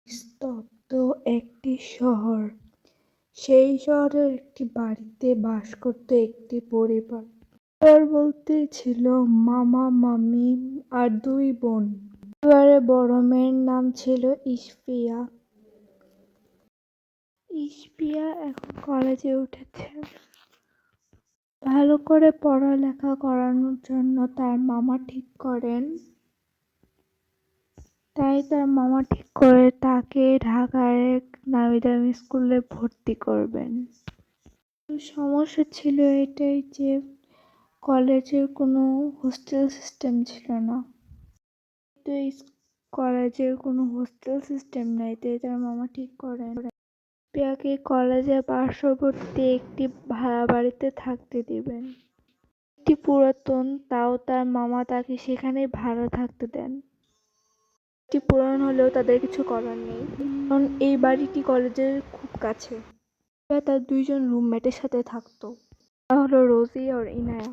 স্তব্ধ একটি শহর। সেই শহরের একটি বাড়িতে বাস করত একটি পরিবার। পরিবার বলতে ছিল মামা, মামি আর দুই বোন। পরিবারের বড় মেয়ের নাম ছিল ইসফিয়া। ইসফিয়া এখন কলেজে উঠেছে। ভালো করে পড়ালেখা করানোর জন্য তার মামা ঠিক করেন তাকে ঢাকার এক নামিদামি স্কুলে ভর্তি করবেন। সমস্যা ছিল এটাই যে কলেজের কোনো হোস্টেল সিস্টেম ছিল না। তো কলেজের কোনো হোস্টেল সিস্টেম নাই, তাই তার মামা ঠিক করেন প্রিয়াকে কলেজের পার্শ্ববর্তী একটি ভাড়া বাড়িতে থাকতে দিবেন। একটি পুরাতন, তাও তার মামা তাকে সেখানে ভাড়া থাকতে দেন। এটি পুরান হলেও তাদের কিছু করার নেই, কারণ এই বাড়িটি কলেজের খুব কাছে। তার দুইজন রুমমেটের সাথে থাকতো, তারা হলো রোজি আর ইনায়া।